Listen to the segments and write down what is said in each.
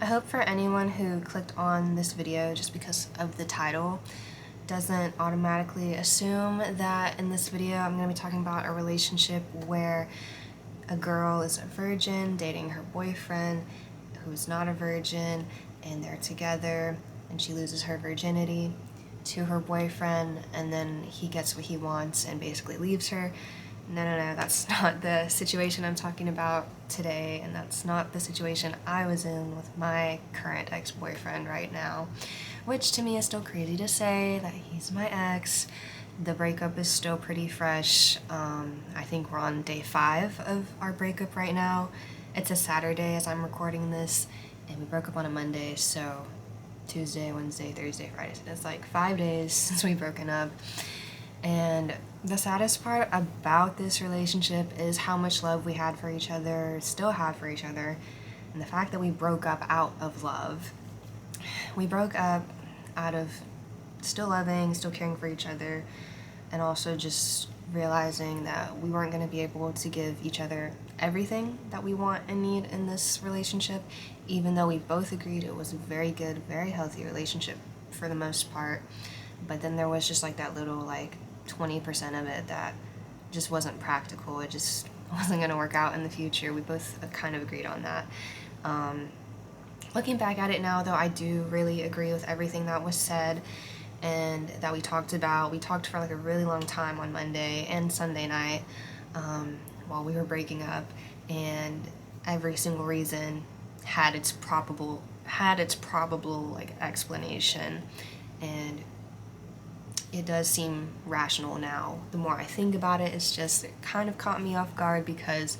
I hope for anyone who clicked on this video just because of the title doesn't automatically assume that in this video I'm going to be talking about a relationship where a girl is a virgin dating her boyfriend who's not a virgin, and they're together and she loses her virginity to her boyfriend and then he gets what he wants and basically leaves her. No, that's not the situation I'm talking about today, and that's not the situation I was in with my current ex-boyfriend right now, which to me is still crazy to say that he's my ex. The breakup is still pretty fresh. I think we're on day 5 of our breakup right now. It's a Saturday as I'm recording this, and we broke up on a Monday, so Tuesday, Wednesday, Thursday, Friday. It's like 5 days since we've broken up. And the saddest part about this relationship is how much love we had for each other, still have for each other, and the fact that we broke up out of love. We broke up out of still loving, still caring for each other, and also just realizing that we weren't going to be able to give each other everything that we want and need in this relationship, even though we both agreed it was a very good, very healthy relationship for the most part. But then there was just like that little 20% of it that just wasn't practical. It just wasn't going to work out in the future. We both kind of agreed on that. Looking back at it now, though, I do really agree with everything that was said and that we talked about. We talked for like a really long time on Monday and Sunday night while we were breaking up, and every single reason had its probable explanation, and it does seem rational now. The more I think about it, it kind of caught me off guard because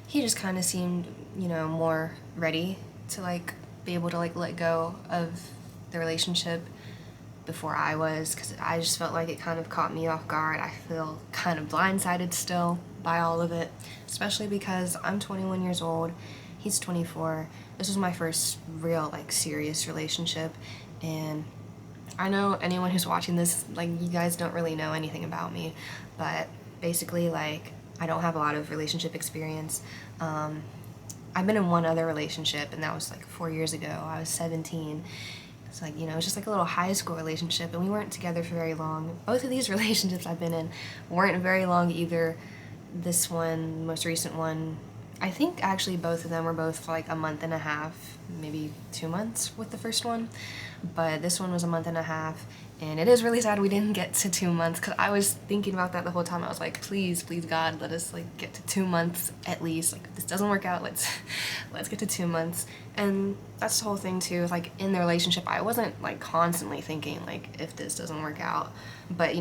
he just kind of seemed, more ready to be able to let go of the relationship before I was, because I just felt like it kind of caught me off guard. I feel kind of blindsided still by all of it, especially because I'm 21 years old, he's 24. This was my first real serious relationship, and I know anyone who's watching this, you guys don't really know anything about me, but basically, I don't have a lot of relationship experience. I've been in one other relationship, and that was 4 years ago. I was 17. It's it was just a little high school relationship, and we weren't together for very long. Both of these relationships I've been in weren't very long either. This one, the most recent one, I think actually both of them were both for a month and a half, maybe 2 months with the first one, but this one was a month and a half, and it is really sad we didn't get to 2 months, because I was thinking about that the whole time. I was like, please God, let us get to 2 months at least. If this doesn't work out, let's get to 2 months. And that's the whole thing too, in the relationship I wasn't constantly thinking if this doesn't work out, but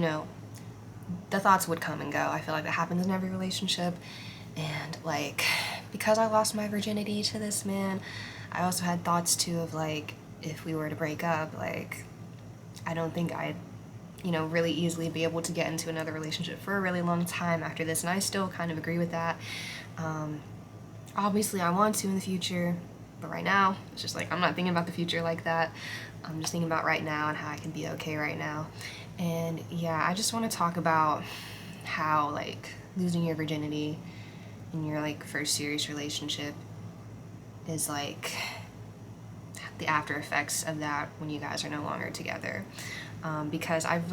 the thoughts would come and go. I feel like that happens in every relationship. And because I lost my virginity to this man, I also had thoughts too of if we were to break up, I don't think I'd really easily be able to get into another relationship for a really long time after this, and I still kind of agree with that. Obviously I want to in the future, but right now it's just I'm not thinking about the future like that. I'm just thinking about right now and how I can be okay right now. And yeah, I just want to talk about how losing your virginity in your first serious relationship is the after effects of that when you guys are no longer together. Because I've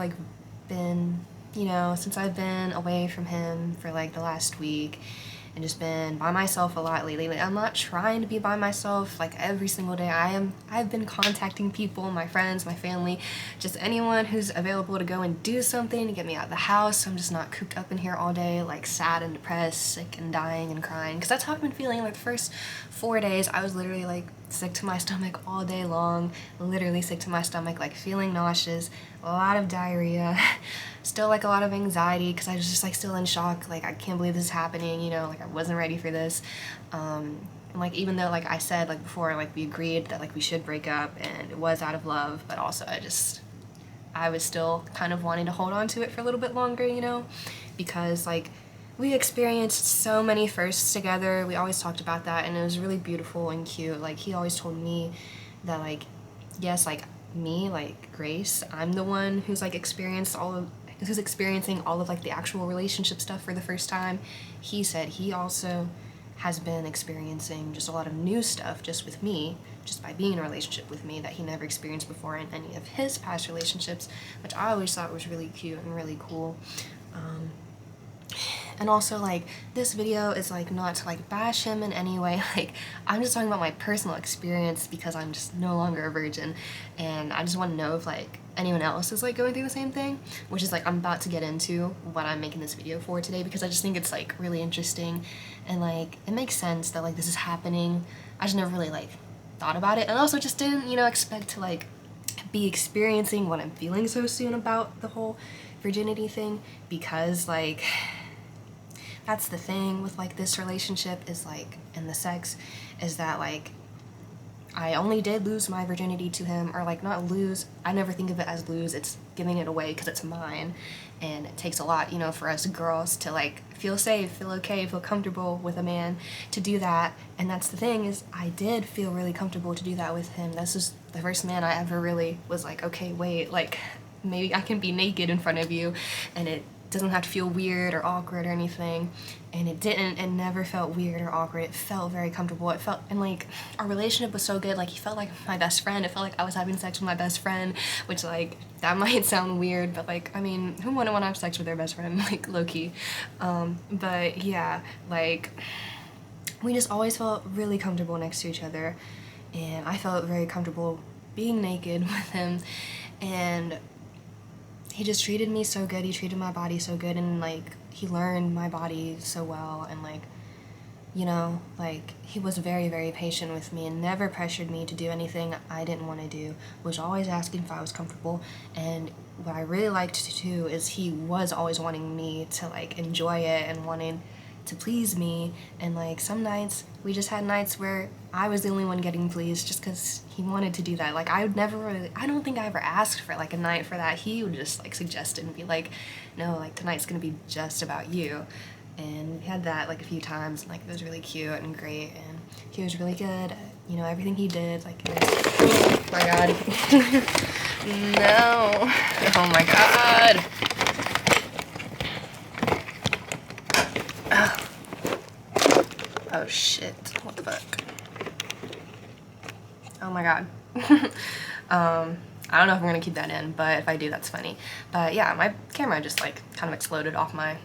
been, since I've been away from him for the last week and just been by myself a lot lately. I'm not trying to be by myself every single day. I've been contacting people, my friends, my family, just anyone who's available to go and do something to get me out of the house, so I'm just not cooped up in here all day sad and depressed, sick and dying and crying, because that's how I've been feeling. The first 4 days I was literally sick to my stomach all day long, literally sick to my stomach, feeling nauseous, a lot of diarrhea, still a lot of anxiety because I was just still in shock, I can't believe this is happening, I wasn't ready for this. And even though I said before, we agreed that we should break up and it was out of love, but also I was still kind of wanting to hold on to it for a little bit longer, because we experienced so many firsts together. We always talked about that, and it was really beautiful and cute. He always told me that yes, me, Grace, I'm the one who's experiencing all of the actual relationship stuff for the first time. He said he also has been experiencing just a lot of new stuff just with me, just by being in a relationship with me, that he never experienced before in any of his past relationships, which I always thought was really cute and really cool. And also, like, this video is, like, not to, like, bash him in any way. Like, I'm just talking about my personal experience because I'm just no longer a virgin. And I just want to know if, like, anyone else is, like, going through the same thing. Which is, like, I'm about to get into what I'm making this video for today because I just think it's, like, really interesting. And, like, it makes sense that, like, this is happening. I just never really, like, thought about it. And also just didn't, you know, expect to, like, be experiencing what I'm feeling so soon about the whole virginity thing. Because, like, that's the thing with, like, this relationship is, like, and the sex, is that, like, I only did lose my virginity to him, or, like, not lose, I never think of it as lose, it's giving it away because it's mine, and it takes a lot, you know, for us girls to, like, feel safe, feel okay, feel comfortable with a man to do that. And that's the thing, is I did feel really comfortable to do that with him. This is the first man I ever really was like, okay, wait, like, maybe I can be naked in front of you, and it doesn't have to feel weird or awkward or anything. And it didn't. It never felt weird or awkward. It felt very comfortable. It felt, and, like, our relationship was so good. Like, he felt like my best friend. It felt like I was having sex with my best friend, which, like, that might sound weird, but, like, I mean, who wouldn't want to have sex with their best friend? Like, low-key. But yeah, like, we just always felt really comfortable next to each other, and I felt very comfortable being naked with him. And he just treated me so good, he treated my body so good, and, like, he learned my body so well, and, like, you know, like, he was very, very patient with me and never pressured me to do anything I didn't want to do, was always asking if I was comfortable. And what I really liked too is he was always wanting me to, like, enjoy it and wanting to please me. And, like, some nights, we just had nights where I was the only one getting pleased just because he wanted to do that. Like, I would never really, I don't think I ever asked for, like, a night for that. He would just, like, suggest it and be like, no, like, tonight's gonna be just about you. And we had that, like, a few times, and, like, it was really cute and great, and he was really good at, you know, everything he did. Like, it was, oh my god. No. Oh my god. Oh. Oh shit. What the fuck? Oh my god. I don't know if I'm gonna keep that in, but if I do, that's funny. But yeah, my camera just, like, kind of exploded off my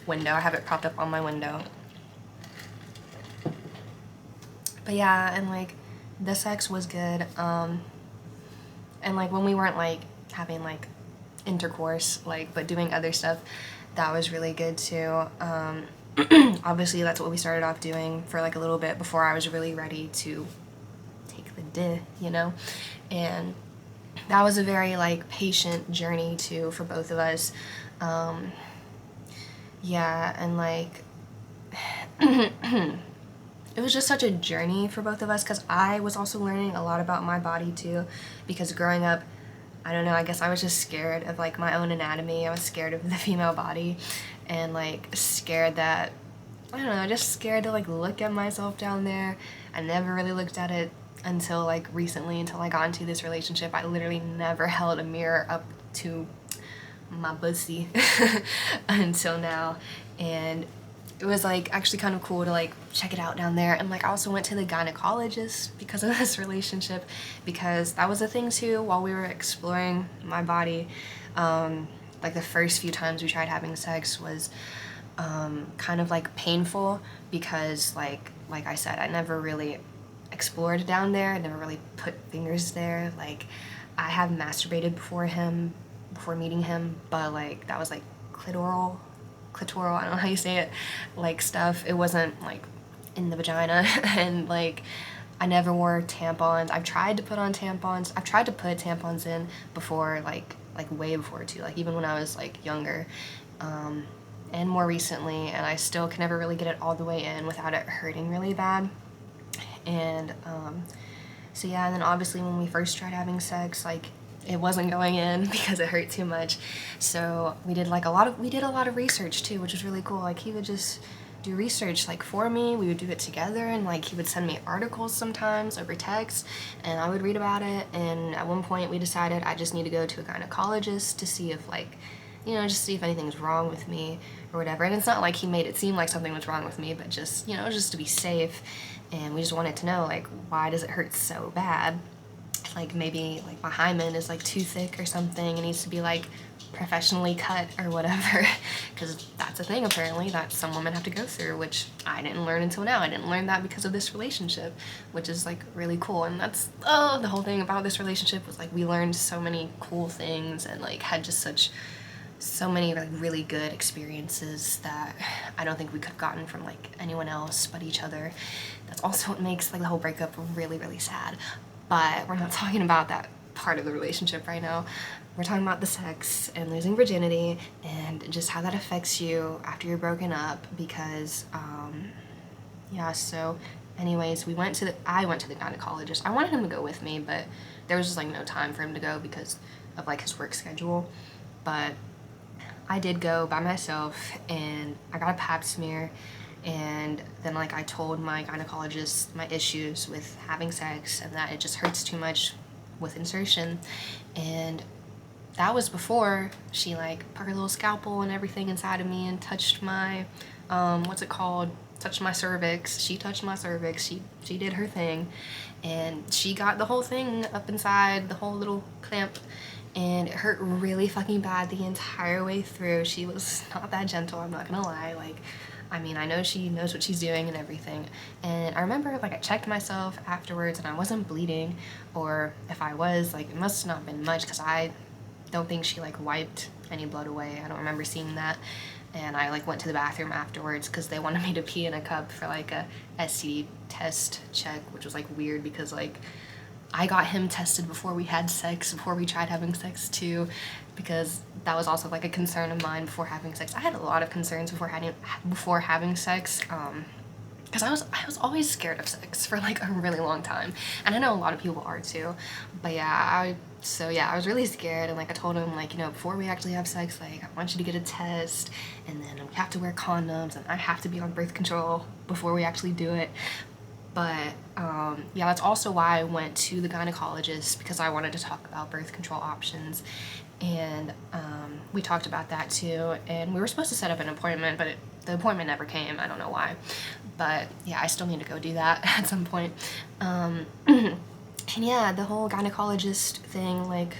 window. I have it propped up on my window. But yeah, and, like, the sex was good. And, like, when we weren't, like, having, like, intercourse, like, but doing other stuff, that was really good too. Obviously that's what we started off doing for, like, a little bit before I was really ready to take the D, you know? And that was a very, like, patient journey too for both of us. Yeah, and, like, it was just such a journey for both of us, because I was also learning a lot about my body too, because growing up, I don't know, I guess I was just scared of, like, my own anatomy. I was scared of the female body, and, like, scared that, I don't know, just scared to, like, look at myself down there. I never really looked at it until, like, recently, until I got into this relationship. I literally never held a mirror up to my pussy until now, and it was, like, actually kind of cool to, like, check it out down there. And, like, I also went to the gynecologist because of this relationship, because that was a thing too while we were exploring my body. Like, the first few times we tried having sex was kind of, like, painful, because like I said, I never really explored down there. I never really put fingers there. Like, I have masturbated before meeting him, but, like, that was, like, clitoral, I don't know how you say it, like, stuff. It wasn't, like, in the vagina. And, like, I never wore tampons. I've tried to put on tampons. I've tried to put tampons in before, like way before too, like, even when I was, like, younger, and more recently, and I still can never really get it all the way in without it hurting really bad. And so yeah, and then obviously when we first tried having sex, like, it wasn't going in because it hurt too much. So we did, like, a lot of research too, which was really cool. Like, he would just do research, like, for me. We would do it together, and, like, he would send me articles sometimes over text, and I would read about it. And at one point we decided I just need to go to a gynecologist to see if, like, you know, just see if anything's wrong with me or whatever. And it's not like he made it seem like something was wrong with me, but just, you know, just to be safe. And we just wanted to know, like, why does it hurt so bad? Like, maybe, like, my hymen is, like, too thick or something. It needs to be, like, professionally cut or whatever. Because that's a thing, apparently, that some women have to go through, which I didn't learn until now. I didn't learn that because of this relationship, which is, like, really cool. And that's, oh, the whole thing about this relationship was, like, we learned so many cool things and, like, had just so many like really good experiences that I don't think we could have gotten from like anyone else but each other. That's also what makes like the whole breakup really, really sad. But we're not talking about that part of the relationship right now. We're talking about the sex and losing virginity and just how that affects you after you're broken up because yeah, so anyways, I went to the gynecologist. I wanted him to go with me, but there was just like no time for him to go because of like his work schedule. But I did go by myself and I got a pap smear, and then like I told my gynecologist my issues with having sex and that it just hurts too much with insertion. And that was before she like put her little scalpel and everything inside of me and touched my what's it called, touched my cervix. She touched my cervix. She did her thing and she got the whole thing up inside, the whole little clamp, and it hurt really fucking bad the entire way through. She was not that gentle, I'm not gonna lie. Like, I mean, I know she knows what she's doing and everything. And I remember like I checked myself afterwards and I wasn't bleeding, or if I was, like it must have not been much because I don't think she like wiped any blood away. I don't remember seeing that. And I like went to the bathroom afterwards because they wanted me to pee in a cup for like a STD test check, which was like weird because like I got him tested before we had sex, before we tried having sex too, because that was also like a concern of mine before having sex. I had a lot of concerns before having sex, because I was always scared of sex for like a really long time, and I know a lot of people are too. But yeah, I was really scared, and like I told him, like, you know, before we actually have sex, like I want you to get a test, and then we have to wear condoms, and I have to be on birth control before we actually do it. But yeah, that's also why I went to the gynecologist, because I wanted to talk about birth control options. And we talked about that too, and we were supposed to set up an appointment, but the appointment never came. I don't know why, but yeah, I still need to go do that at some point. And yeah, the whole gynecologist thing, like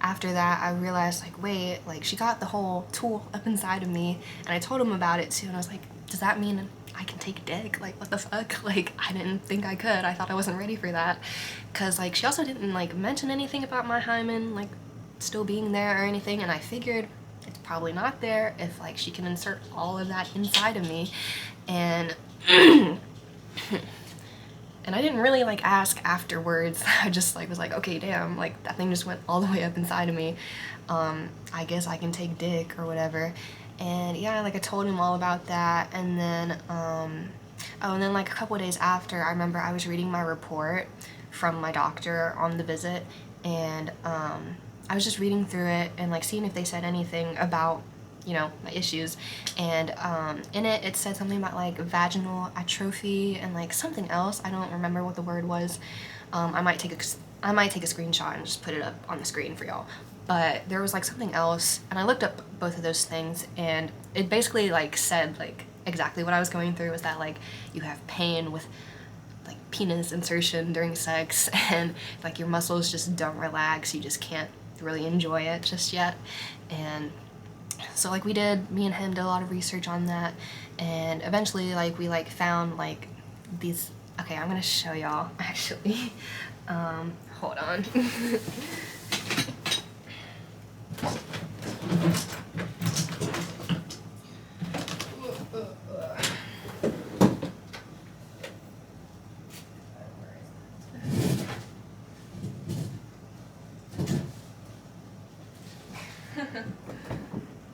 after that I realized, like, wait, like she got the whole tool up inside of me, and I told him about it too, and I was like, does that mean I can take dick? Like, what the fuck? Like, I didn't think I could. I thought I wasn't ready for that. Cause like she also didn't like mention anything about my hymen like still being there or anything, and I figured it's probably not there if like she can insert all of that inside of me. And and I didn't really like ask afterwards. I just like was like, okay, damn, like that thing just went all the way up inside of me. I guess I can take dick or whatever. And yeah, like I told him all about that. And then oh, and then like a couple of days after, I remember I was reading my report from my doctor on the visit, and I was just reading through it and like seeing if they said anything about, you know, my issues. And in it said something about like vaginal atrophy and like something else. I don't remember what the word was. I might take a screenshot and just put it up on the screen for y'all. But there was like something else, and I looked up both of those things, and it basically like said like exactly what I was going through, was that like you have pain with like penis insertion during sex, and like your muscles just don't relax, you just can't really enjoy it just yet. And so like me and him did a lot of research on that, and eventually like we like found like these, okay, I'm gonna show y'all actually. Hold on.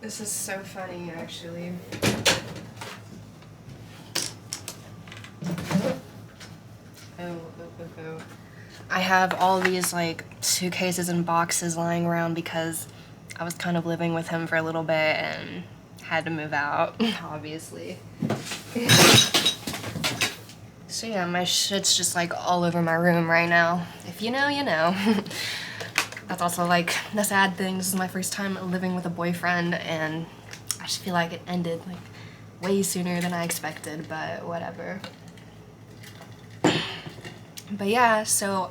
This is so funny, actually. Oh. I have all these like suitcases and boxes lying around because I was kind of living with him for a little bit and had to move out, obviously. So yeah, my shit's just like all over my room right now. If you know, you know. that's also like the sad thing. This is my first time living with a boyfriend, and I just feel like it ended like way sooner than I expected, but whatever. But yeah, so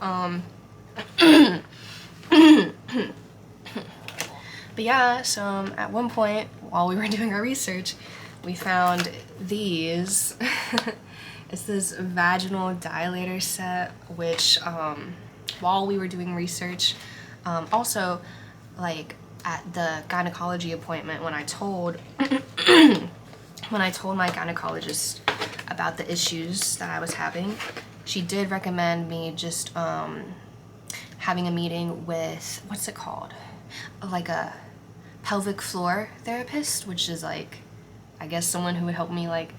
at one point while we were doing our research, we found these. It's this vaginal dilator set, which while we were doing research, also like at the gynecology appointment, when I told my gynecologist about the issues that I was having, she did recommend me just having a meeting with, what's it called? Like a pelvic floor therapist, which is like, I guess someone who would help me like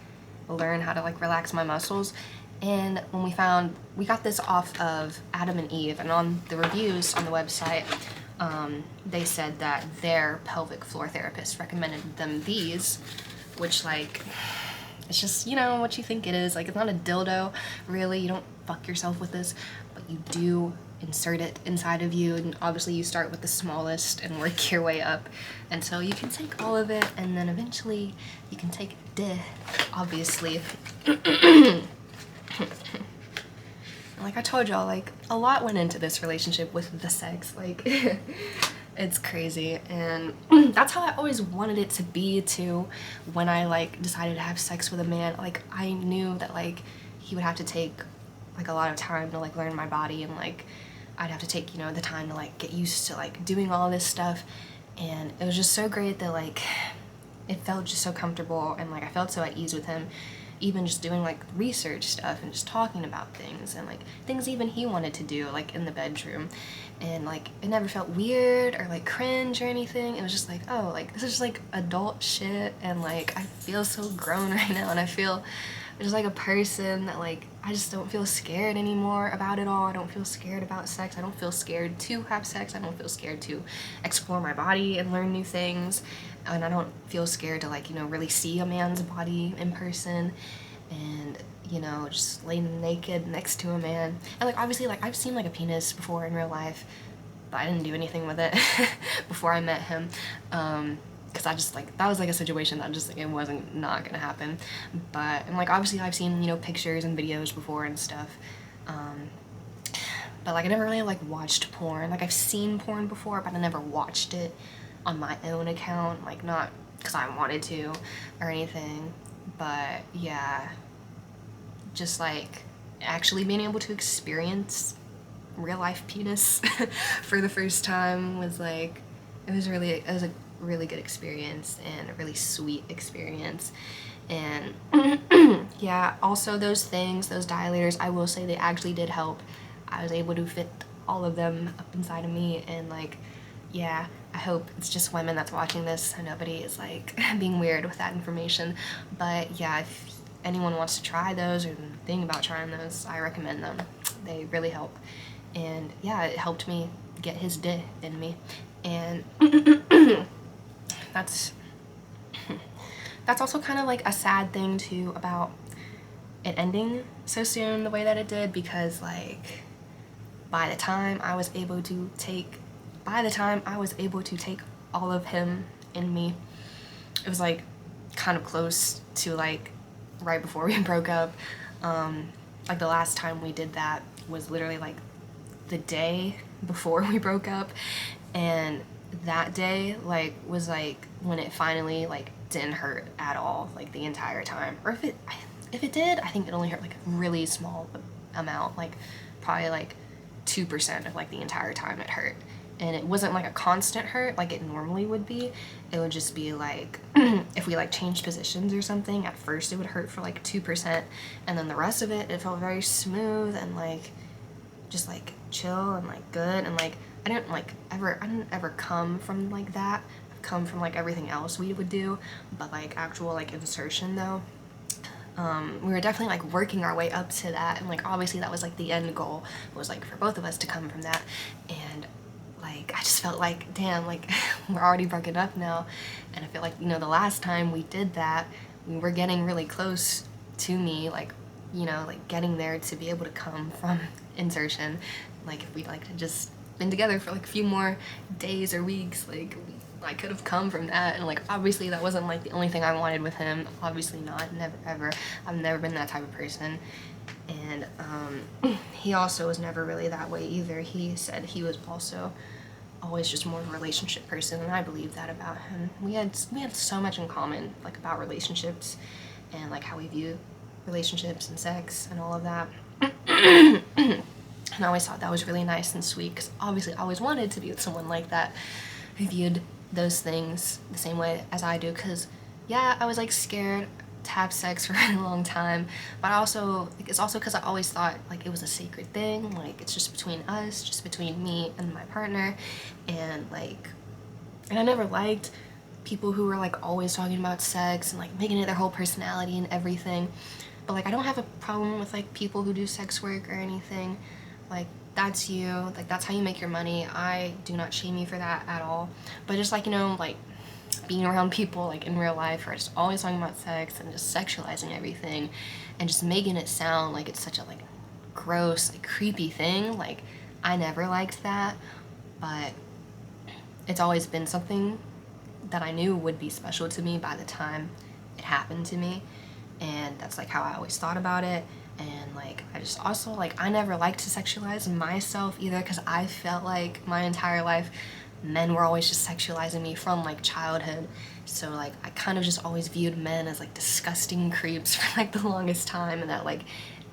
learn how to like relax my muscles. And when we got this off of Adam and Eve, and on the reviews on the website, they said that their pelvic floor therapist recommended them these, which like, it's just, you know, what you think it is. Like, it's not a dildo, really. You don't fuck yourself with this, but you do insert it inside of you, and obviously you start with the smallest and work your way up. And so you can take all of it, and then eventually you can take it, obviously. Like I told y'all, like, a lot went into this relationship with the sex. Like, it's crazy, and that's how I always wanted it to be too. When I like decided to have sex with a man, like I knew that like he would have to take like a lot of time to like learn my body, and like I'd have to take, you know, the time to like get used to like doing all this stuff. And it was just so great that like it felt just so comfortable, and like I felt so at ease with him, even just doing like research stuff and just talking about things, and like things even he wanted to do like in the bedroom. And like it never felt weird or like cringe or anything. It was just like, oh, like this is just like adult shit, and like I feel so grown right now, and I feel just like a person that like I just don't feel scared anymore about it all. I don't feel scared about sex. I don't feel scared to have sex. I don't feel scared to explore my body and learn new things. And I don't feel scared to like, you know, really see a man's body in person, and, you know, just lay naked next to a man. And like obviously like I've seen like a penis before in real life, but I didn't do anything with it before I met him. Because I just like, that was like a situation that just like, it wasn't not gonna happen. But, and like obviously I've seen, you know, pictures and videos before and stuff. But like I never really like watched porn. Like I've seen porn before, but I never watched it on my own account, like not because I wanted to or anything. But yeah, just like actually being able to experience real life penis for the first time was like, it was a really good experience and a really sweet experience. And yeah, also those things, those dilators, I will say they actually did help. I was able to fit all of them up inside of me, and like, yeah, I hope it's just women that's watching this and nobody is like being weird with that information. But yeah, if anyone wants to try those or think about trying those, I recommend them. They really help. And yeah, it helped me get his dick in me. And that's also kind of like a sad thing too about it ending so soon the way that it did, because like by the time I was able to take all of him in me, it was like kind of close to like right before we broke up. Like the last time we did that was literally like the day before we broke up, and that day like was like when it finally like didn't hurt at all, like the entire time. Or if it did, I think it only hurt like a really small amount, like probably like 2% of like the entire time it hurt. And it wasn't like a constant hurt like it normally would be. It would just be like if we like changed positions or something, at first it would hurt for like 2%, and then the rest of it felt very smooth and like just like chill and like good. And like I didn't ever come from like that. I've come from like everything else we would do, but like actual like insertion though, we were definitely like working our way up to that. And like obviously that was like the end goal, was like for both of us to come from that. And like I just felt like, damn, like we're already broken up now. And I feel like, you know, the last time we did that, we were getting really close to me, like, you know, like getting there to be able to come from insertion. Like if we like to just been together for like a few more days or weeks, like I could have come from that. And like obviously that wasn't like the only thing I wanted with him, obviously not, never ever. I've never been that type of person. And he also was never really that way either. He said he was also always just more of a relationship person, and I believe that about him. We had so much in common, like about relationships and like how we view relationships and sex and all of that. And I always thought that was really nice and sweet, because obviously I always wanted to be with someone like that who viewed those things the same way as I do. Because yeah, I was like scared to have sex for a really long time, but also like, it's also because I always thought like it was a sacred thing, like it's just between us, just between me and my partner. And like, and I never liked people who were like always talking about sex and like making it their whole personality and everything. But like I don't have a problem with like people who do sex work or anything. Like that's you, like that's how you make your money. I do not shame you for that at all. But just like, you know, like being around people like in real life who are just always talking about sex and just sexualizing everything and just making it sound like it's such a like gross, like creepy thing, like I never liked that. But it's always been something that I knew would be special to me by the time it happened to me. And that's like how I always thought about it. And like I just also like I never liked to sexualize myself either, because I felt like my entire life men were always just sexualizing me from like childhood. So like I kind of just always viewed men as like disgusting creeps for like the longest time, and that like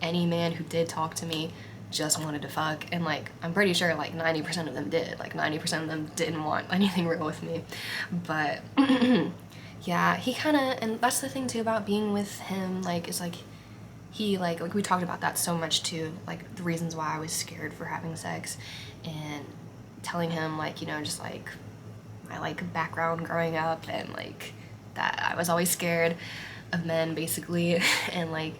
any man who did talk to me just wanted to fuck. And like I'm pretty sure like 90% of them did, like 90% of them didn't want anything real with me. But yeah, he kind of, and that's the thing too about being with him, like is like he like we talked about that so much too, like the reasons why I was scared for having sex, and telling him like, you know, just like my like background growing up, and like that I was always scared of men basically. And like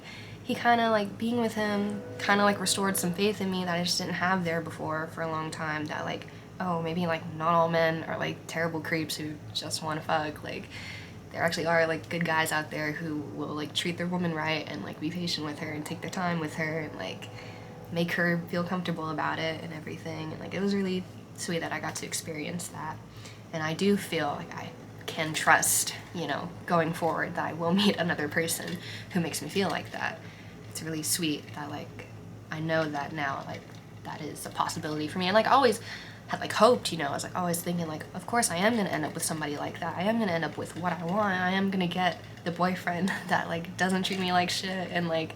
he kind of like being with him kind of like restored some faith in me that I just didn't have there before for a long time, that like, oh, maybe like not all men are like terrible creeps who just want to fuck. Like there actually are like good guys out there who will like treat their woman right and like be patient with her and take their time with her and like make her feel comfortable about it and everything. And like it was really sweet that I got to experience that. And I do feel like I can trust, you know, going forward, that I will meet another person who makes me feel like that. It's really sweet that like I know that now, like that is a possibility for me. And like I always had like hoped, you know, I was like always thinking like, of course I am gonna end up with somebody like that. I am gonna end up with what I want. I am gonna get the boyfriend that like doesn't treat me like shit and like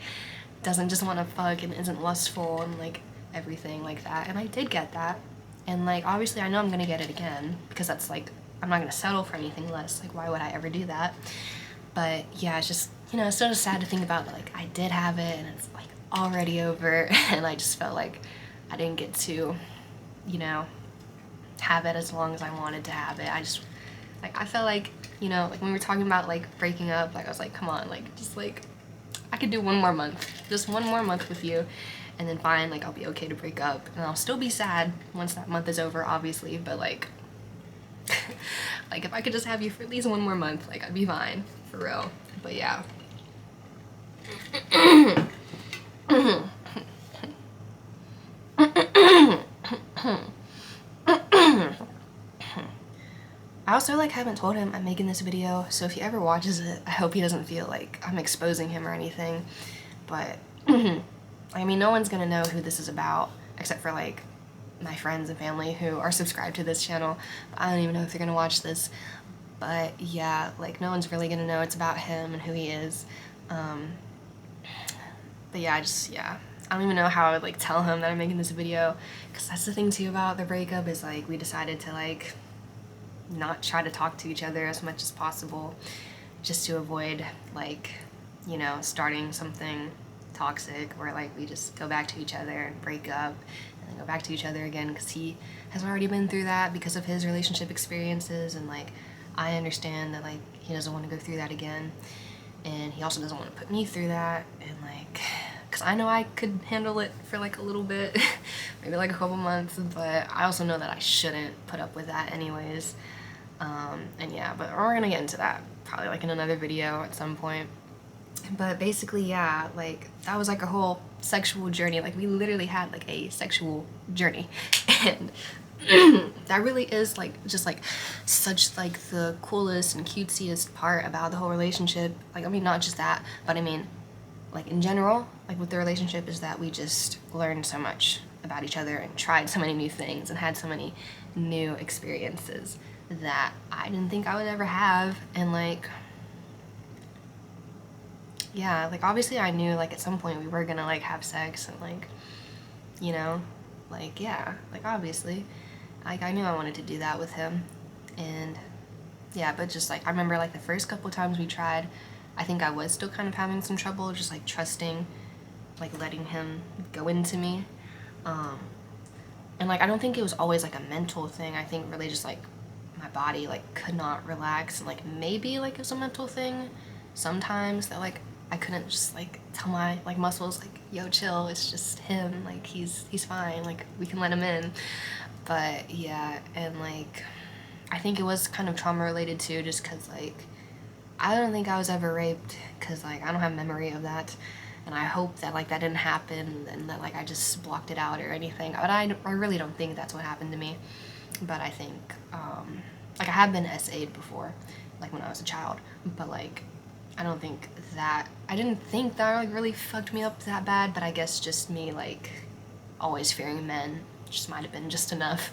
doesn't just want to fuck and isn't lustful and like everything like that. And I did get that. And like obviously I know I'm gonna get it again, because that's like, I'm not gonna settle for anything less. Like why would I ever do that? But yeah, it's just, you know, it's sort of sad to think about, like I did have it and it's like already over. And I just felt like I didn't get to, you know, have it as long as I wanted to have it. I just like, I felt like, you know, like when we were talking about like breaking up, like I was like, come on, like just like I could do one more month, just one more month with you, and then fine, like I'll be okay to break up, and I'll still be sad once that month is over, obviously, but like like if I could just have you for at least one more month, like I'd be fine, for real. But yeah. I also like haven't told him I'm making this video, so if he ever watches it, I hope he doesn't feel like I'm exposing him or anything. But I mean, no one's gonna know who this is about except for like my friends and family who are subscribed to this channel. I don't even know if they're gonna watch this. But yeah, like no one's really gonna know it's about him and who he is. But yeah, I don't even know how I would like tell him that I'm making this video, because that's the thing too about the breakup, is like we decided to like not try to talk to each other as much as possible, just to avoid like, you know, starting something toxic where like we just go back to each other and break up and then go back to each other again, because he has already been through that because of his relationship experiences. And like I understand that like he doesn't want to go through that again, and he also doesn't want to put me through that. And like, because I know I could handle it for like a little bit maybe like a couple months, but I also know that I shouldn't put up with that anyways. And yeah, but we're gonna get into that probably like in another video at some point. But basically, yeah, like that was like a whole sexual journey. Like, we literally had like a sexual journey, and that really is like just like such like the coolest and cutesiest part about the whole relationship. Like, I mean, not just that, but I mean, like in general, like with the relationship, is that we just learned so much about each other and tried so many new things and had so many new experiences that I didn't think I would ever have. And like, yeah, like obviously I knew like at some point we were gonna like have sex and like, you know, like, yeah, like obviously, like I knew I wanted to do that with him. And yeah, but just like I remember like the first couple times we tried, I think I was still kind of having some trouble just like trusting, like letting him go into me. And like I don't think it was always like a mental thing. I think really just like my body like could not relax, and like maybe like it was a mental thing sometimes that like I couldn't just like tell my like muscles like, yo, chill, it's just him, like he's fine, like we can let him in. But yeah, and like I think it was kind of trauma related too, just because like I don't think I was ever raped, because like I don't have memory of that, and I hope that like that didn't happen and that like I just blocked it out or anything. But I really don't think that's what happened to me. But I think like I have been SA'd before, like when I was a child, but like I don't think that, I didn't think that like really fucked me up that bad. But I guess just me like always fearing men just might have been just enough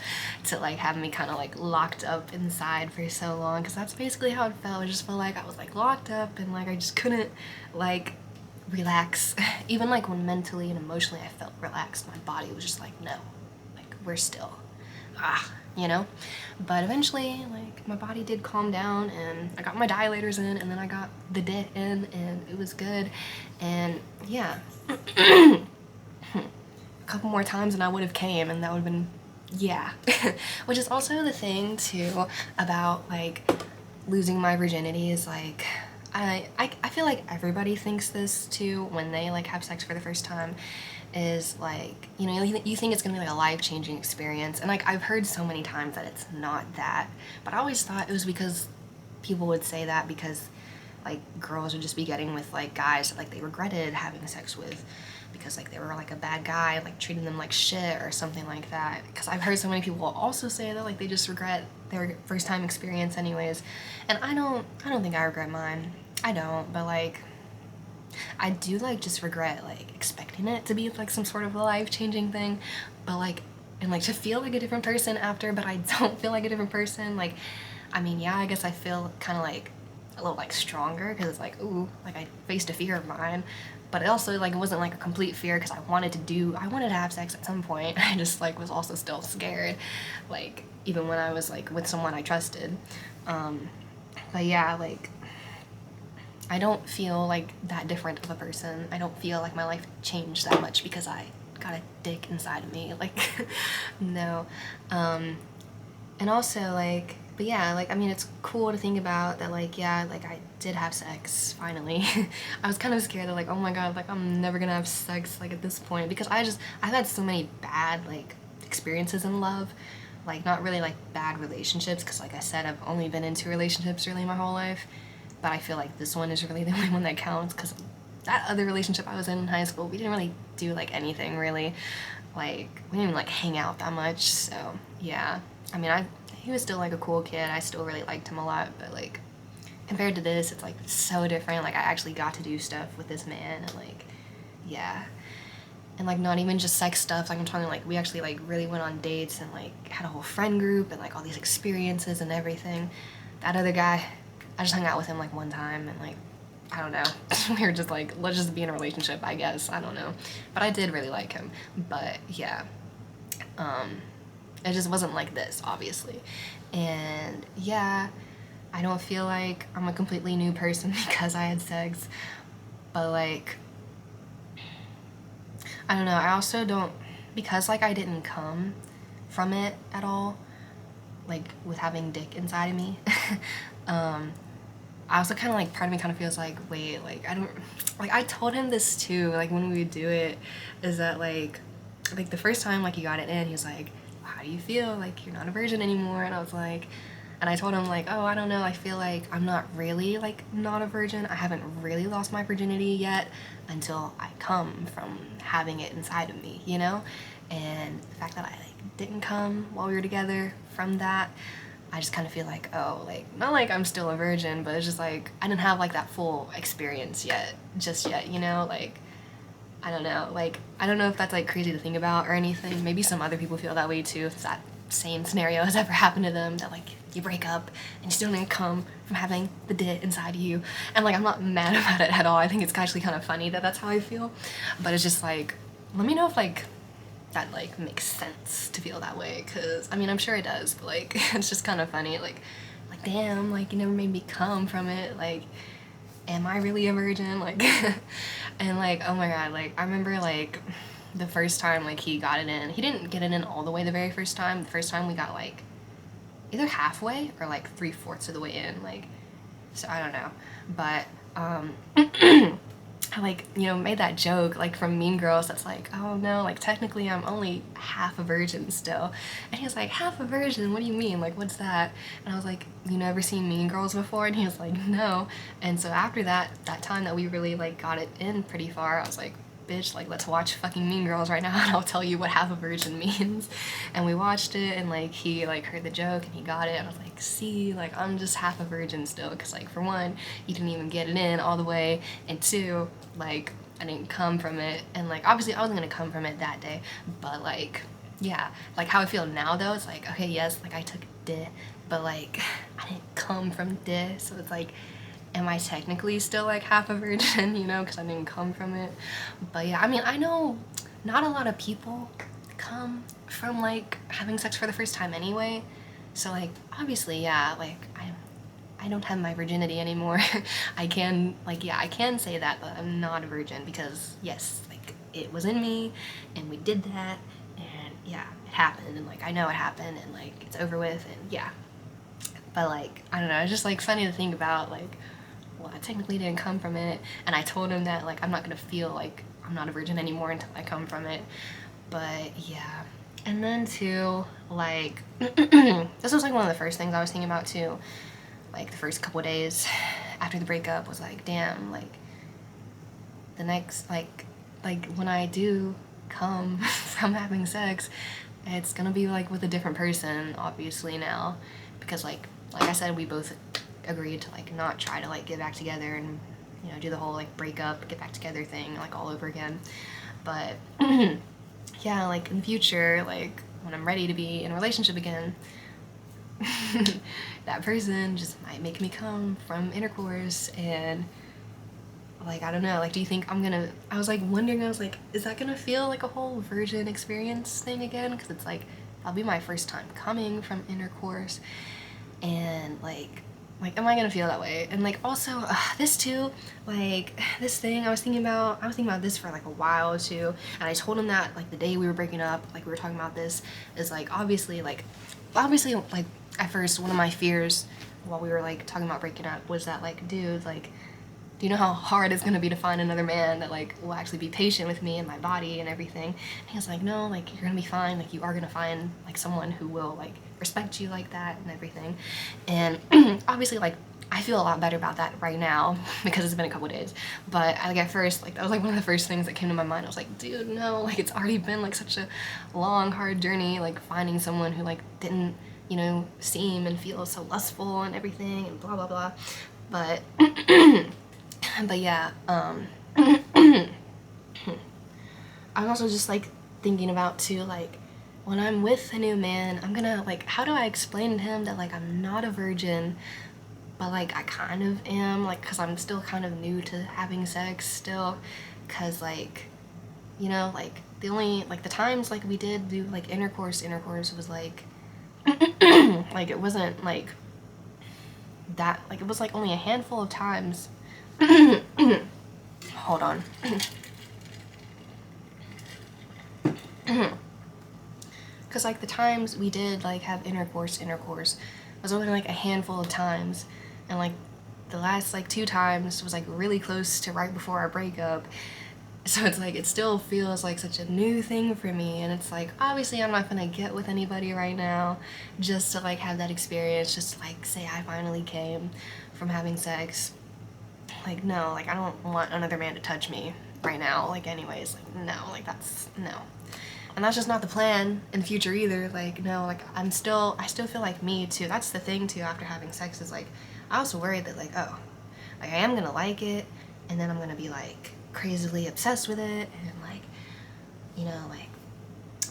to like have me kind of like locked up inside for so long, because that's basically how it felt. I just felt like I was like locked up and like I just couldn't like relax. Even like when mentally and emotionally I felt relaxed, my body was just like, no, like we're still, you know. But eventually like my body did calm down, and I got my dilators in, and then I got the dick in, and it was good. And yeah, couple more times and I would have came, and that would have been, yeah. Which is also the thing too about like losing my virginity, is like I feel like everybody thinks this too when they like have sex for the first time, is like, you know, you think it's gonna be like a life-changing experience, and like I've heard so many times that it's not that. But I always thought it was because people would say that because like girls would just be getting with like guys that like they regretted having sex with, because like they were like a bad guy, like treating them like shit or something like that. Because I've heard so many people also say that like they just regret their first time experience anyways. And I don't think I regret mine. I don't, but like I do like just regret like expecting it to be like some sort of a life-changing thing, but like, and like to feel like a different person after, but I don't feel like a different person. Like, I mean, yeah, I guess I feel kind of like a little like stronger, because it's like, ooh, like I faced a fear of mine. But it also like it wasn't like a complete fear, because I wanted to have sex at some point. I just like was also still scared, like even when I was like with someone I trusted. But yeah, like I don't feel like that different of a person. I don't feel like my life changed that much because I got a dick inside of me. Like, no. And also like, but yeah, like, I mean, it's cool to think about that, like, yeah, like, I did have sex, finally. I was kind of scared that, like, oh my god, like, I'm never gonna have sex, like, at this point, because I've had so many bad, like, experiences in love, like, not really, like, bad relationships, because, like I said, I've only been in 2 relationships, really, my whole life, but I feel like this one is really the only one that counts, because that other relationship I was in high school, we didn't really do, like, anything, really, like, we didn't even, like, hang out that much, so, yeah, I mean, he was still like a cool kid. I still really liked him a lot, but like compared to this, it's like so different. Like I actually got to do stuff with this man, and like, yeah, and like not even just sex stuff. Like I'm talking like we actually like really went on dates and like had a whole friend group and like all these experiences and everything. That other guy, I just hung out with him like one time, and like I don't know, we were just like, let's just be in a relationship, I guess. I don't know, but I did really like him. But yeah, it just wasn't like this, obviously. And yeah, I don't feel like I'm a completely new person because I had sex, but like, I don't know, I also don't, because like I didn't come from it at all, like with having dick inside of me, I also kind of like, part of me kind of feels like, wait, like I don't, like I told him this too, like when we would do it, is that like the first time like he got it in, he was like, how do you feel? Like, you're not a virgin anymore. And I was like, And I told him like, oh, I don't know, I feel like I'm not really like not a virgin. I haven't really lost my virginity yet until I come from having it inside of me, you know? And the fact that I like didn't come while we were together from that, I just kind of feel like, oh, like, not like I'm still a virgin, but it's just like, I didn't have like that full experience just yet, you know? Like, I don't know, like, I don't know if that's like crazy to think about or anything. Maybe some other people feel that way too, if that same scenario has ever happened to them, that like you break up and you still didn't come from having the dit inside of you. And like, I'm not mad about it at all. I think it's actually kind of funny that that's how I feel, but it's just like, let me know if like that like makes sense to feel that way, because I mean, I'm sure it does, but like it's just kind of funny, like damn, like you never made me come from it, like am I really a virgin? Like and like, oh my god, like I remember like the first time like he got it in, he didn't get it in all the way the very first time. The first time we got like either halfway or like 3/4 of the way in, like, so I don't know, but I like, you know, made that joke like from Mean Girls that's like, oh no, like technically I'm only half a virgin still. And he was like, half a virgin? What do you mean? Like, what's that? And I was like, you never seen Mean Girls before? And he was like, no. And so after that time that we really like got it in pretty far, I was like, bitch, like let's watch fucking Mean Girls right now and I'll tell you what half a virgin means. And we watched it and like he like heard the joke and he got it and I was like, see, like I'm just half a virgin still, because like for one, you didn't even get it in all the way, and two, like I didn't come from it, and like obviously I wasn't gonna come from it that day, but like yeah, like how I feel now though, it's like, okay, yes, like I took D, but like I didn't come from D, so it's like, am I technically still like half a virgin, you know, because I didn't come from it? But yeah, I mean, I know not a lot of people come from like having sex for the first time anyway, so like obviously, yeah, like I don't have my virginity anymore. I can, like, yeah, I can say that, but I'm not a virgin, because yes, like it was in me and we did that, and yeah, it happened, and like I know it happened, and like it's over with, and yeah. But like, I don't know, it's just like funny to think about, like, well, I technically didn't come from it, and I told him that like I'm not gonna feel like I'm not a virgin anymore until I come from it. But yeah. And then too, like this was like one of the first things I was thinking about too, like the first couple days after the breakup, was like, damn, like the next, like when I do come from having sex, it's gonna be like with a different person, obviously now, because like I said, we both agreed to like not try to like get back together and, you know, do the whole like break up, get back together thing like all over again. But yeah, like in the future, like when I'm ready to be in a relationship again, that person just might make me come from intercourse, and like, I don't know, like, do you think I was like wondering, I was like, is that gonna feel like a whole virgin experience thing again? Because it's like, that'll be my first time coming from intercourse, and like am I gonna feel that way? And like also this too, like this thing I was thinking about this for like a while too, and I told him that like the day we were breaking up, like we were talking about this, is like obviously like at first one of my fears while we were like talking about breaking up was that like, dude, like, do you know how hard it's gonna be to find another man that like will actually be patient with me and my body and everything? And he was like, no, like you're gonna be fine, like you are gonna find like someone who will like respect you like that and everything. And obviously like I feel a lot better about that right now because it's been a couple days, but like at first, like that was like one of the first things that came to my mind. I was like, dude, no, like it's already been like such a long, hard journey, like finding someone who like didn't, you know, seem and feel so lustful and everything and blah blah blah. But but yeah, I was also just like thinking about too, like when I'm with a new man, I'm gonna like, how do I explain to him that like I'm not a virgin, but like I kind of am, like, because I'm still kind of new to having sex still, because like, you know, like the only like the times like we did do like intercourse was like like it wasn't like that, like it was like only a handful of times. Hold on. Because like the times we did like have intercourse was only like a handful of times, and like the last like 2 times was like really close to right before our breakup, So it's like, it still feels like such a new thing for me, and it's like, obviously I'm not gonna get with anybody right now just to like have that experience, just to like say I finally came from having sex. Like, no, like I don't want another man to touch me right now, like anyways, like no, like that's, no. And that's just not the plan in the future either. Like, no, like I still feel like me too. That's the thing too after having sex, is like, I also worried that like, oh, like I am gonna like it, and then I'm gonna be like crazily obsessed with it, and like, you know, like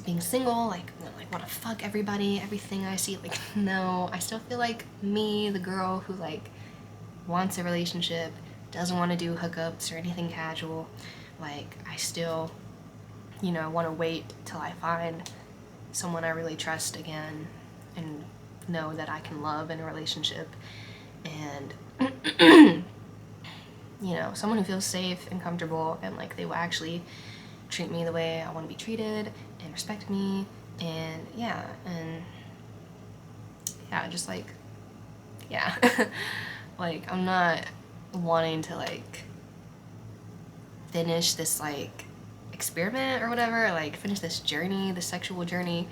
being single, like, you know, like want to fuck everybody, everything I see. Like, no, I still feel like me, the girl who like wants a relationship, doesn't want to do hookups or anything casual. Like, I still, you know, want to wait till I find someone I really trust again and know that I can love in a relationship, and you know, someone who feels safe and comfortable, and like they will actually treat me the way I want to be treated and respect me, and yeah, just like, yeah. Like, I'm not wanting to like finish this like experiment or whatever, like finish this journey, this sexual journey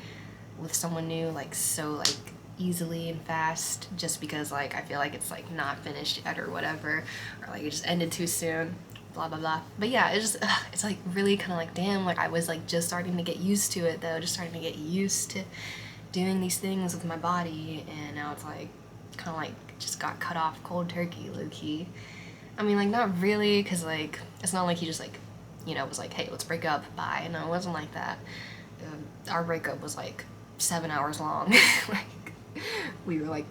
with someone new like so like easily and fast, just because like I feel like it's like not finished yet or whatever, or like it just ended too soon, blah blah blah. But yeah, it's just it's like really kind of like, damn, like I was like just starting to get used to it though, just starting to get used to doing these things with my body, and now it's like kind of like just got cut off cold turkey, low-key. I mean, like, not really, because like it's not like he just like, you know, was like, hey, let's break up, bye. No, it wasn't like that. Our breakup was like 7 hours long. Like, we were like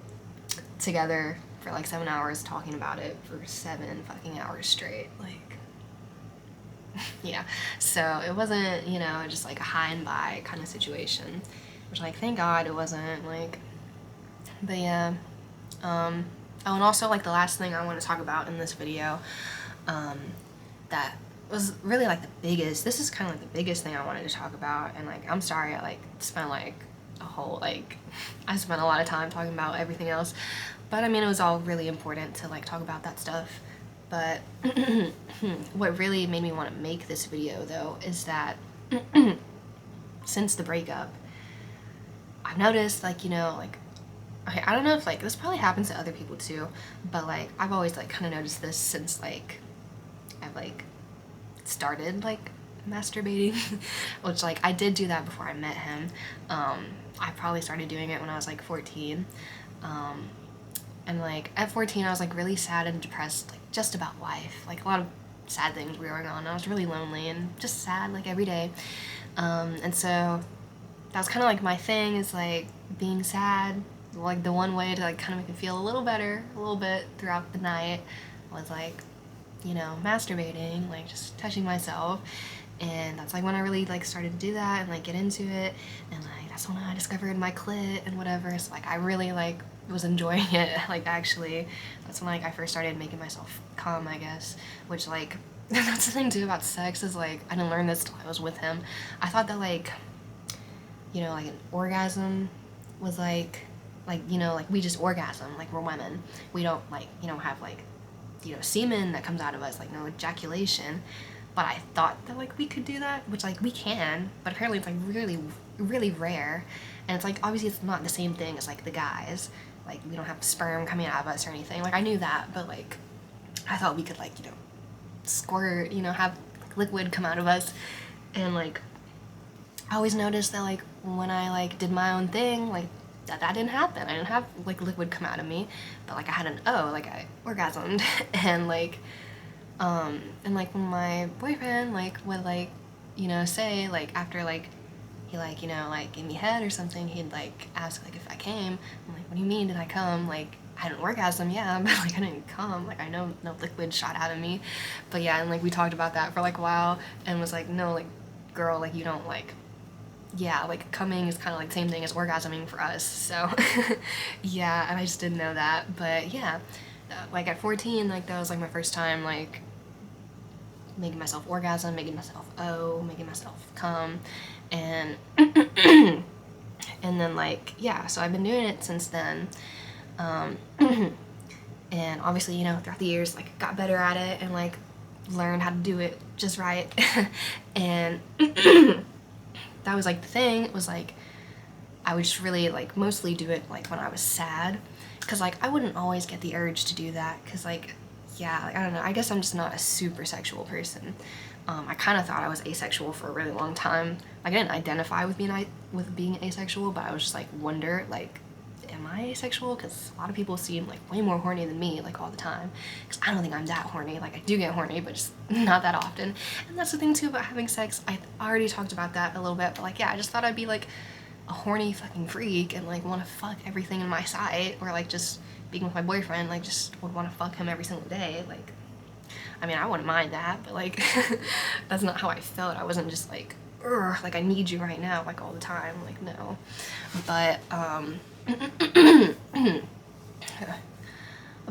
together for like 7 hours talking about it for 7 fucking hours straight. Like, yeah. So it wasn't, you know, just like a high and by kind of situation, which like, thank God it wasn't. Like, but yeah. Oh, and also like the last thing I want to talk about in this video, that was really like the biggest, this is kind of like the biggest thing I wanted to talk about, and like, I'm sorry I like spent like a whole, like, I spent a lot of time talking about everything else, but I mean, it was all really important to like talk about that stuff. But what really made me want to make this video though is that since the breakup, I've noticed, like, you know, like, okay, I don't know if like this probably happens to other people too, but like I've always like kind of noticed this since like I've like started like masturbating, which like I did do that before I met him. I probably started doing it when I was like 14, and like at 14 I was like really sad and depressed, like just about life, like a lot of sad things were going on. I was really lonely and just sad like every day, and so that was kind of like my thing, is like being sad. Like the one way to like kind of make me feel a little better, a little bit throughout the night, was like, you know, masturbating, like just touching myself. And that's like when I really like started to do that and like get into it, and like that's when I discovered my clit and whatever. So like I really like was enjoying it. Like actually that's when like I first started making myself come, I guess, which like that's the thing too about sex, is like I didn't learn this till I was with him. I thought that like, you know, like an orgasm was like, you know, like we just orgasm, like we're women. We don't like, you know, have like, you know, semen that comes out of us, like no ejaculation. But I thought that like we could do that, which like we can, but apparently it's like really, really rare. And it's like, obviously it's not the same thing as like the guys. Like we don't have sperm coming out of us or anything. Like I knew that, but like I thought we could like, you know, squirt, you know, have like, liquid come out of us. And like I always noticed that like when I like did my own thing, like that didn't happen. I didn't have like liquid come out of me, but like I had an like I orgasmed. And like and like when my boyfriend like would like, you know, say like after like he like, you know, like gave me head or something, he'd like ask like if I came. I'm like, what do you mean, did I come? Like I had an orgasm, yeah, but like I didn't come. Like I know no liquid shot out of me. But yeah, and like we talked about that for like a while, and was like, no, like girl, like you don't like, yeah, like coming is kind of like the same thing as orgasming for us. So yeah, and I just didn't know that. But yeah, like at 14, like that was like my first time like making myself orgasm, making myself making myself come. And and then like, yeah, so I've been doing it since then. And obviously, you know, throughout the years, like got better at it and like learned how to do it just right. And that was like the thing. It was like I would just really like mostly do it like when I was sad, because like I wouldn't always get the urge to do that, because like, yeah, like, I don't know, I guess I'm just not a super sexual person. I kind of thought I was asexual for a really long time. Like, I didn't identify with being asexual, but I was just like wonder, like, am I asexual? Because a lot of people seem like way more horny than me, like all the time. Because I don't think I'm that horny. Like, I do get horny, but just not that often. And that's the thing too about having sex. I already talked about that a little bit, but like, yeah, I just thought I'd be like a horny fucking freak and like want to fuck everything in my sight, or like just being with my boyfriend, like just would want to fuck him every single day. Like, I mean, I wouldn't mind that, but like that's not how I felt. I wasn't just like, ugh, like I need you right now, like all the time. Like, no. But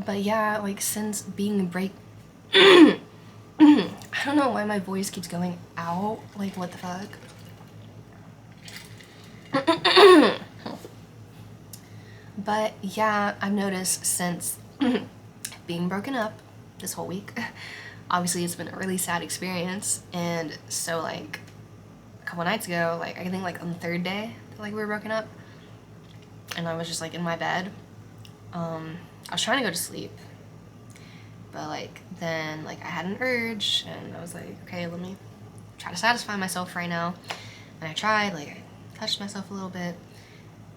but yeah, like since being a break I don't know why my voice keeps going out, like what the fuck. But yeah, I've noticed since being broken up this whole week, obviously it's been a really sad experience, and so like a couple nights ago, like I think like on the third day that like we were broken up, and I was just like in my bed, I was trying to go to sleep, but like then like I had an urge and I was like, okay, let me try to satisfy myself right now. And I tried, like I touched myself a little bit,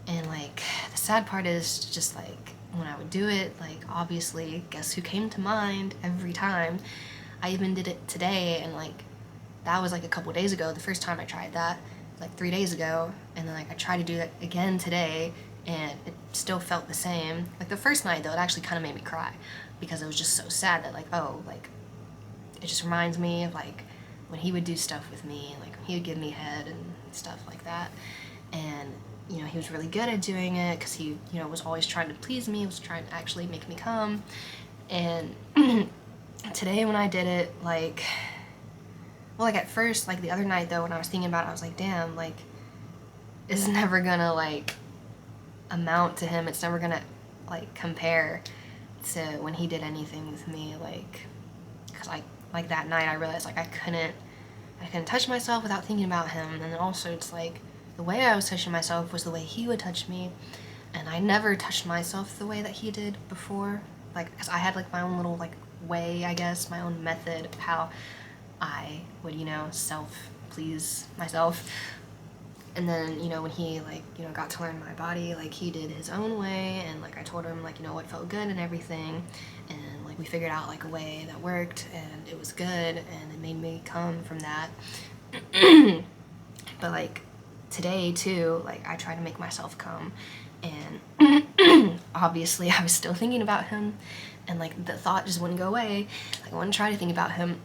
and like the sad part is just like when I would do it, like obviously guess who came to mind every time. I even did it today, and like that was like a couple days ago, the first time I tried that, like 3 days ago, and then like I tried to do that again today, and it still felt the same. Like the first night though, it actually kind of made me cry, because it was just so sad that like, oh, like it just reminds me of like when he would do stuff with me, like when he would give me head and stuff like that. And you know, he was really good at doing it because he, you know, was always trying to please me, was trying to actually make me come. And today when I did it, like, well, like at first, like the other night though, when I was thinking about it, I was like, damn, like it's never gonna like amount to him. It's never gonna like compare to when he did anything with me. Like, cause like that night I realized like I couldn't touch myself without thinking about him. And then also it's like the way I was touching myself was the way he would touch me, and I never touched myself the way that he did before. Like, because I had like my own little like way, I guess, my own method of how I would, you know, self-please myself. And then, you know, when he like, you know, got to learn my body, like he did his own way, and like I told him like, you know, what felt good and everything, and like we figured out like a way that worked, and it was good, and it made me come from that. But like today too, like I tried to make myself come, and obviously I was still thinking about him, and like the thought just wouldn't go away. Like I wouldn't try to think about him.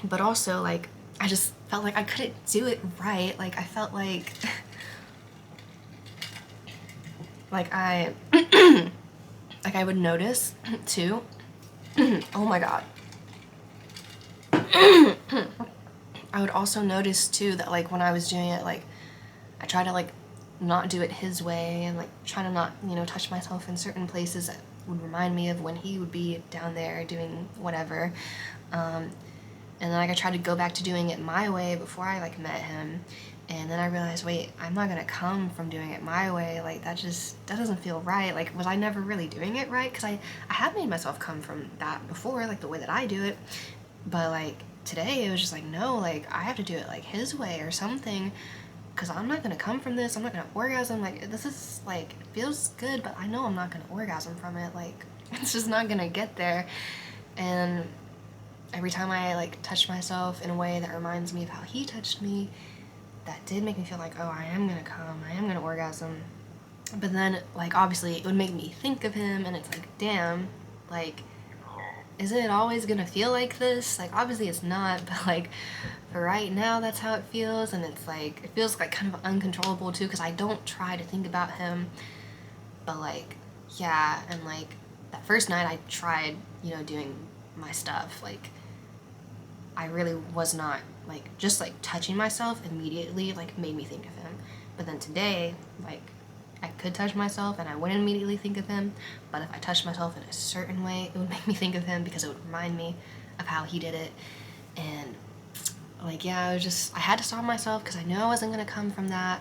But also like I just felt like I couldn't do it right. Like I felt like I like I would notice too. Oh my god. I would also notice too that like when I was doing it, like I try to like not do it his way, and like try to not, you know, touch myself in certain places that would remind me of when he would be down there doing whatever. And then like I tried to go back to doing it my way before I like met him, and then I realized, wait, I'm not gonna come from doing it my way. Like that doesn't feel right. Like, was I never really doing it right? Because I have made myself come from that before, like the way that I do it. But like today it was just like, no, like I have to do it like his way or something, because I'm not gonna come from this. I'm not gonna orgasm. Like this is like, it feels good, but I know I'm not gonna orgasm from it. Like it's just not gonna get there. And every time I like touch myself in a way that reminds me of how he touched me, that did make me feel like, oh, I am gonna come, I am gonna orgasm. But then like obviously it would make me think of him, and it's like, damn, like is it always gonna feel like this? Like obviously it's not, but like for right now that's how it feels. And it's like, it feels like kind of uncontrollable too, because I don't try to think about him, but like yeah. And like that first night I tried, you know, doing my stuff, like I really was not like, just like touching myself immediately like made me think of him. But then today, like I could touch myself and I wouldn't immediately think of him, but if I touched myself in a certain way, it would make me think of him, because it would remind me of how he did it. And like, yeah, I had to stop myself because I knew I wasn't gonna come from that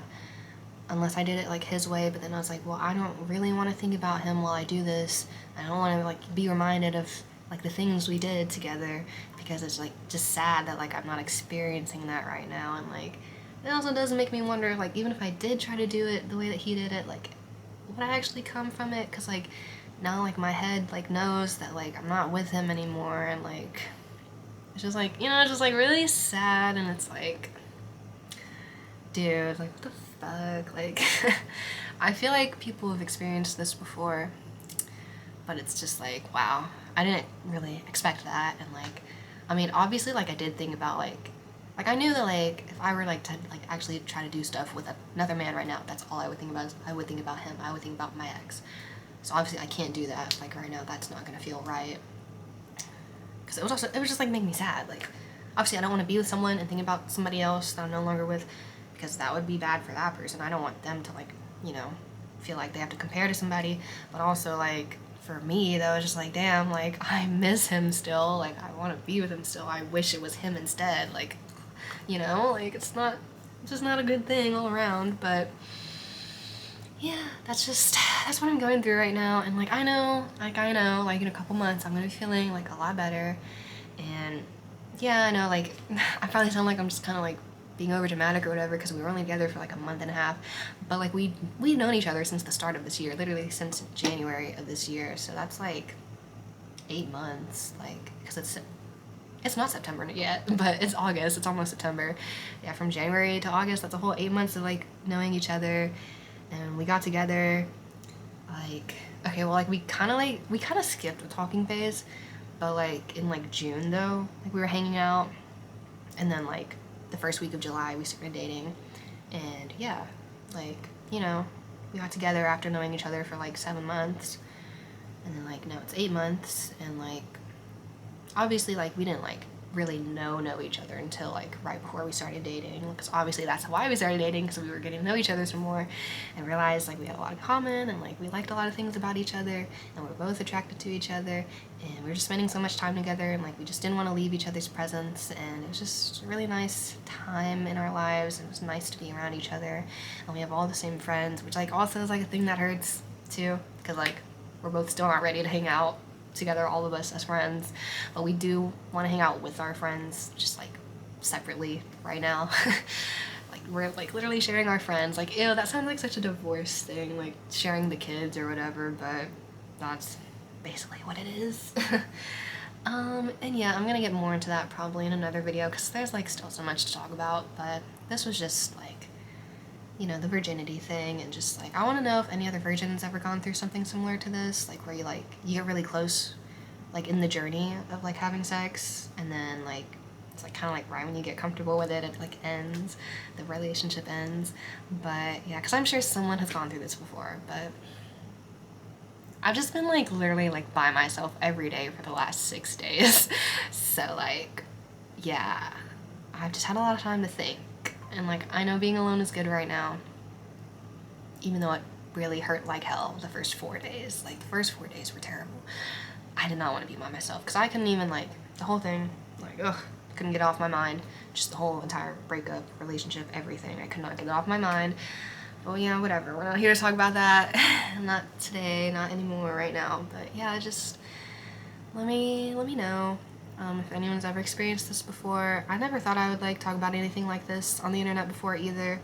unless I did it like his way. But then I was like, well, I don't really want to think about him while I do this. I don't want to like be reminded of like the things we did together, because it's like just sad that like I'm not experiencing that right now. And like it also does make me wonder, like, even if I did try to do it the way that he did it, like would I actually come from it? Because like now like my head like knows that like I'm not with him anymore, and like it's just like, you know, it's just like really sad. And it's like, dude, like what the fuck? Like I feel like people have experienced this before, but it's just like, wow, I didn't really expect that. And like, I mean, obviously like I did think about like I knew that like if I were like to like actually try to do stuff with another man right now, that's all I would think about. I would think about him. I would think about my ex. So obviously I can't do that like right now. That's not gonna feel right. Because it was just like making me sad. Like obviously I don't want to be with someone and think about somebody else that I'm no longer with, because that would be bad for that person. I don't want them to like, you know, feel like they have to compare to somebody. But also like for me, that was just like, damn, like I miss him still. Like I want to be with him still. I wish it was him instead. Like, you know, like it's just not a good thing all around. But yeah, that's what I'm going through right now. And like I know like in a couple months I'm gonna be feeling like a lot better. And yeah, I know like I probably sound like I'm just kind of like being over dramatic or whatever, because we were only together for like a month and a half, but like we've known each other since the start of this year, literally since January of this year. So that's like 8 months, like, because it's not September yet, but it's August. It's almost September. Yeah, from January to August, that's a whole 8 months of like knowing each other. And we got together like, okay, well like we kind of skipped the talking phase, but like in like June though, like we were hanging out, and then like the first week of July we started dating. And yeah, like, you know, we got together after knowing each other for like 7 months, and then like now it's 8 months. And like obviously like we didn't like really know each other until like right before we started dating, because obviously that's why we started dating, because we were getting to know each other some more and realized like we had a lot in common, and like we liked a lot of things about each other, and we're both attracted to each other, and we were just spending so much time together, and like we just didn't want to leave each other's presence. And it was just a really nice time in our lives. It was nice to be around each other, and we have all the same friends, which like also is like a thing that hurts too, because like we're both still not ready to hang out together, all of us as friends, but we do want to hang out with our friends, just like separately right now. Like we're like literally sharing our friends. Like, ew, that sounds like such a divorce thing, like sharing the kids or whatever, but that's basically what it is. And yeah, I'm gonna get more into that probably in another video, because there's like still so much to talk about. But this was just like, you know, the virginity thing, and just like I want to know if any other virgins ever gone through something similar to this, like where you get really close like in the journey of like having sex, and then like it's like kind of like right when you get comfortable with it, it like ends, the relationship ends. But yeah, because I'm sure someone has gone through this before. But I've just been like literally like by myself every day for the last 6 days. So like, yeah, I've just had a lot of time to think. And like I know being alone is good right now, even though it really hurt like hell the first 4 days. Like the first 4 days were terrible. I did not want to be by myself, because I couldn't even like the whole thing, like couldn't get off my mind. Just the whole entire breakup, relationship, everything. I could not get it off my mind. But yeah, whatever. We're not here to talk about that. Not today, not anymore right now. But yeah, just let me know if anyone's ever experienced this before. I never thought I would like talk about anything like this on the internet before either.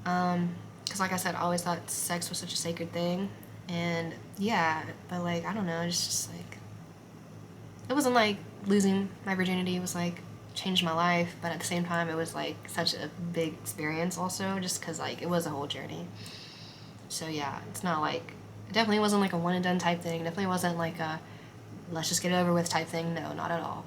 Because like I said, I always thought sex was such a sacred thing. And yeah, but like, I don't know, it's just like, it wasn't like losing my virginity was like changed my life, but at the same time it was like such a big experience also, just because like it was a whole journey. So yeah, it's not like, it definitely wasn't like a one and done type thing. It definitely wasn't like a let's just get it over with type thing. No, not at all.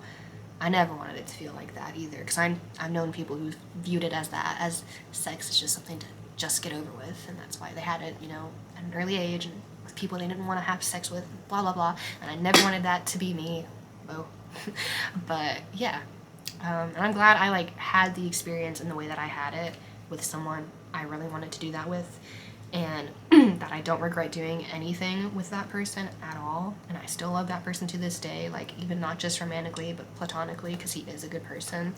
I never wanted it to feel like that either, because I've known people who viewed it as that, as sex is just something to just get over with, and that's why they had it, you know, at an early age, and with people they didn't want to have sex with, blah blah blah. And I never wanted that to be me. Oh. But yeah, and I'm glad I like had the experience in the way that I had it with someone I really wanted to do that with. and that I don't regret doing anything with that person at all, and I still love that person to this day, like even not just romantically but platonically, because he is a good person.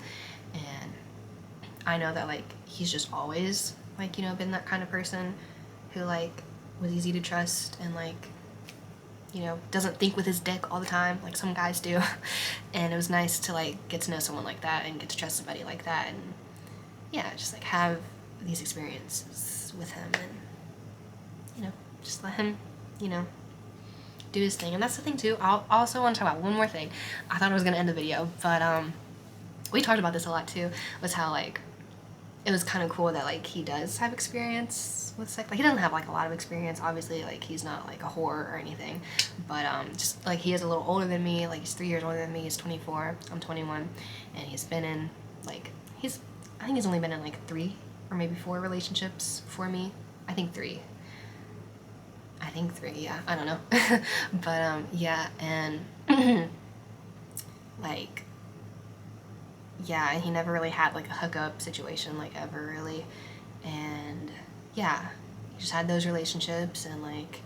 And I know that like he's just always like, you know, been that kind of person who like was easy to trust and like, you know, doesn't think with his dick all the time like some guys do. And it was nice to like get to know someone like that and get to trust somebody like that, and yeah, just like have these experiences with him, and you know, just let him, you know, do his thing. And that's the thing too, I also want to talk about one more thing. I thought I was gonna end the video, but we talked about this a lot too, was how like it was kind of cool that like he does have experience with sex. Like he doesn't have like a lot of experience, obviously, like he's not like a whore or anything, but just like he is a little older than me, like he's 3 years older than me. He's 24, I'm 21, and he's been in like, I think he's only been in like 3 or maybe 4 relationships for me. I think 3, yeah, I don't know. But yeah, and like, yeah, and he never really had like a hookup situation, like ever really. And yeah, he just had those relationships, and like,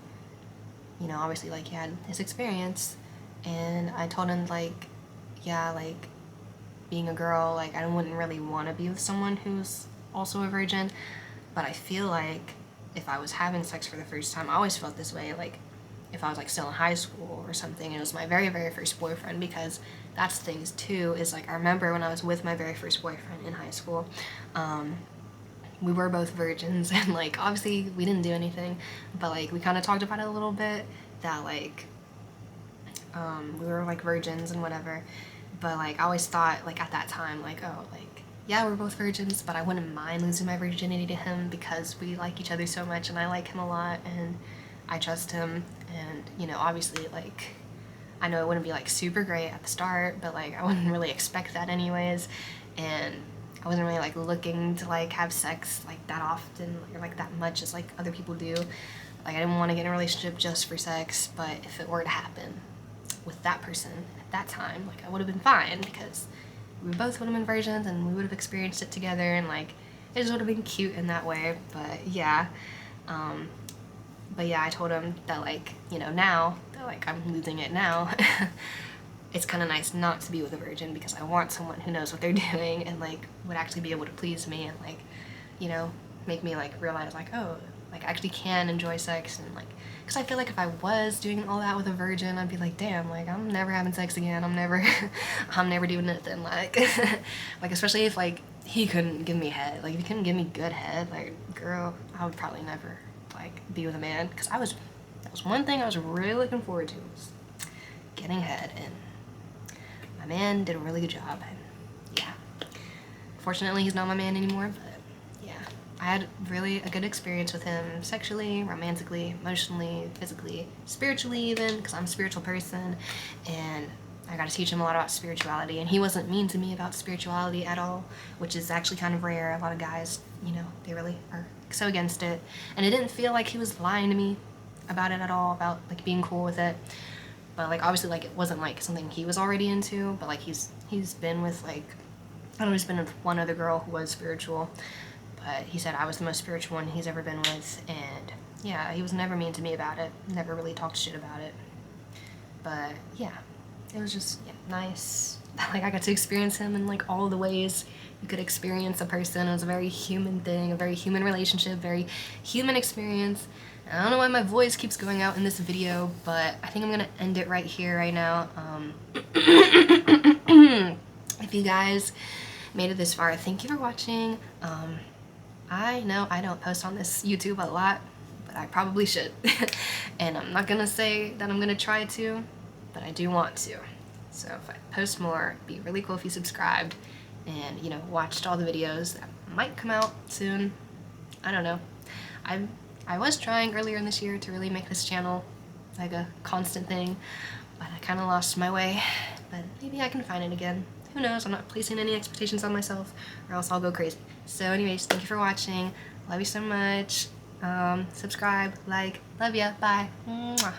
you know, obviously like he had his experience. And I told him like, yeah, like being a girl, like I wouldn't really want to be with someone who's also a virgin, but I feel like if I was having sex for the first time, I always felt this way, like if I was like still in high school or something, and it was my very, very first boyfriend, because that's the things too, is like I remember when I was with my very first boyfriend in high school, we were both virgins, and like obviously we didn't do anything, but like we kind of talked about it a little bit, that like we were like virgins and whatever. But like I always thought like at that time, like, oh, like yeah, we're both virgins, but I wouldn't mind losing my virginity to him because we like each other so much, and I like him a lot, and I trust him. And you know, obviously like I know it wouldn't be like super great at the start, but like I wouldn't really expect that anyways, and I wasn't really like looking to like have sex like that often or like that much as like other people do. Like I didn't want to get in a relationship just for sex, but if it were to happen with that person at that time, like I would have been fine, because we both would have been virgins and we would have experienced it together, and like it just would have been cute in that way. But yeah, I told him that like, you know, now that like I'm losing it now, it's kind of nice not to be with a virgin, because I want someone who knows what they're doing and like would actually be able to please me, and like, you know, make me like realize like, oh, like I actually can enjoy sex. And like, because I feel like if I was doing all that with a virgin, I'd be like, damn, like I'm never having sex again, I'm never doing nothing, like like especially if like he couldn't give me head, like if he couldn't give me good head, like girl, I would probably never like be with a man, because that was one thing I was really looking forward to, was getting head, and my man did a really good job. And yeah, fortunately he's not my man anymore, but yeah, I had really a good experience with him, sexually, romantically, emotionally, physically, spiritually even, because I'm a spiritual person, and I got to teach him a lot about spirituality, and he wasn't mean to me about spirituality at all, which is actually kind of rare. A lot of guys, you know, they really are so against it, and it didn't feel like he was lying to me about it at all, about like being cool with it. But like obviously like it wasn't like something he was already into, but like he's been with like, I don't know, he's been with one other girl who was spiritual, but he said I was the most spiritual one he's ever been with. And yeah, he was never mean to me about it, never really talked shit about it. But yeah, it was just, yeah, nice. Like I got to experience him in like all the ways you could experience a person. It was a very human thing, a very human relationship, very human experience. And I don't know why my voice keeps going out in this video, but I think I'm gonna end it right here, right now. If you guys made it this far, thank you for watching. I know I don't post on this YouTube a lot, but I probably should. And I'm not gonna say that I'm gonna try to, but I do want to. So if I post more, it'd be really cool if you subscribed and, you know, watched all the videos that might come out soon. I don't know. I was trying earlier in this year to really make this channel like a constant thing, but I kind of lost my way. But maybe I can find it again. Who knows? I'm not placing any expectations on myself, or else I'll go crazy. So anyways, thank you for watching. Love you so much. Subscribe, like, love ya, bye. Mwah.